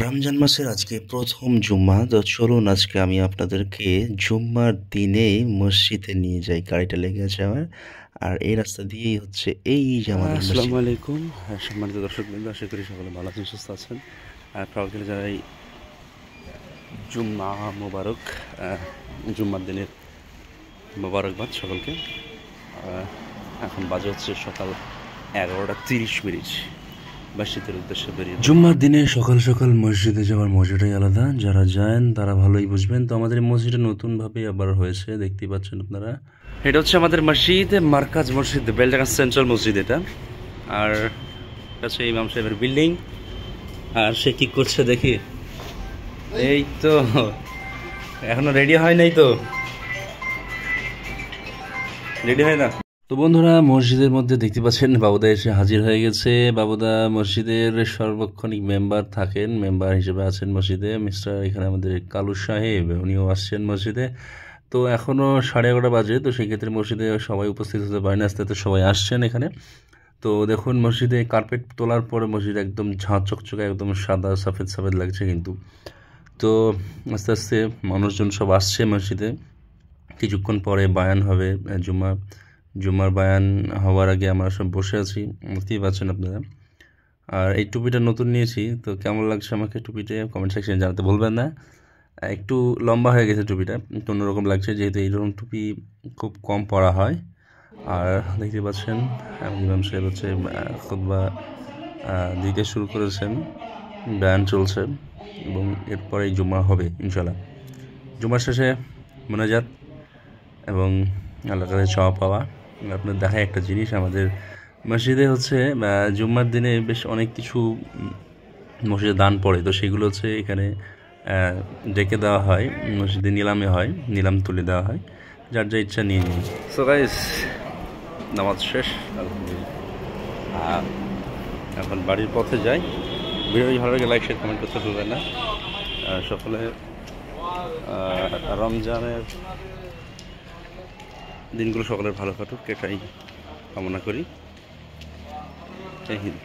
রমজান মাসের আজকে প্রথম জুম্মা। তো চলুন আজকে আমি আপনাদেরকে জুম্মার দিনে মসজিদে নিয়ে যাই। গাড়িটা লেগে আছে আমার। আর এই রাস্তা দিয়েই হচ্ছে এই যে আমাদের আসসালামু মসজিদ। আলাইকুম। সম্মানিত দর্শকবৃন্দ, আশা করি সকলে ভালো আছেন, সুস্থ আছেন। প্রবাদকে জানাই জুম্মা মোবারক, জুম্মার দিনের মোবারকবাদ সকলকে। এখন বাজে হচ্ছে সকাল 11টা 30 মিনিট। মসজিদের উদ্দেশ্যে বেরিয়ে জুম্মার দিনে সকাল সকাল মসজিদে যাওয়ার মজাটাই আলাদা। যারা যান তারা ভালোই বুঝবেন। তো আমাদের মসজিদটা নতুনভাবে আবার হয়েছে, দেখতেই পাচ্ছেন আপনারা। এটা হচ্ছে আমাদের মসজিদ, মার্কাজ মসজিদ, বেলডাঙ্গা সেন্ট্রাল মসজিদ এটা। আর কাছে ইমাম সাহেবের বিল্ডিং। আর সে কি করছে দেখি, এই তো এখনো রেডি হয় নাই, তো রেডি হয় না। তো বন্ধুরা, মসজিদের মধ্যে দেখতে পাচ্ছেন বাবুদা এসে হাজির হয়ে গেছে। বাবুদা মসজিদের সর্বক্ষণিক মেম্বার থাকেন, মেম্বার হিসেবে আছেন মসজিদে। মিস্টার এখানে আমাদের কালু সাহেব, উনিও আসছেন মসজিদে। তো এখনও 11:30 বাজে, তো সেই ক্ষেত্রে মসজিদে সবাই উপস্থিত হতে পারেন, আস্তে আস্তে সবাই আসছেন এখানে। তো দেখুন, মসজিদে কার্পেট তোলার পরে মসজিদ একদম ঝাঁ চকচকে, একদম সাদা সফেদ সফেদ লাগছে কিন্তু। তো আস্তে আস্তে মানুষজন সব আসছে মসজিদে। কিছুক্ষণ পরে বায়ান হবে, জুম্মার বায়ান হওয়ার আগে আমরা সব বসে আছি, বুঝতেই পারছেন আপনারা। আর এই টুপিটা নতুন নিয়েছি, তো কেমন লাগছে আমাকে টুপিটা কমেন্ট সেকশনে জানাতে ভুলবেন না। একটু লম্বা হয়ে গেছে টুপিটা, একটু অন্যরকম লাগছে, যেহেতু এইরকম টুপি খুব কম পরা হয়। আর দেখতে পাচ্ছেন ইমাম সাহেব হচ্ছে খুতবা দিতে শুরু করেছেন, বয়ান চলছে, এবং এরপরেই জুম্মা হবে ইনশাল্লাহ। জুম্মার শেষে মোনাজাত এবং আল্লাহর কাছে চাওয়া পাওয়া। আপনার দেখায় একটা জিনিস, আমাদের মসজিদে হচ্ছে জুম্মার দিনে বেশ অনেক কিছু মসজিদে দান পড়ে, তো সেগুলো হচ্ছে এখানে ডেকে দেওয়া হয়, মসজিদে নিলামে হয়, নিলাম তুলে দেওয়া হয়, যার যা ইচ্ছা নিয়ে নিই। সো গাইস, নামাজ শেষ আলহামদুলিল্লাহ। এখন বাড়ির পথে যাই। ভিডিওটি ভালো লাগে লাইক শেয়ার কমেন্ট করতে ভুলবেন না। সকলে রমজানের দিনগুলো সকলের ভালো কাটুক, এটাই কামনা করি। জয় হিন্দ।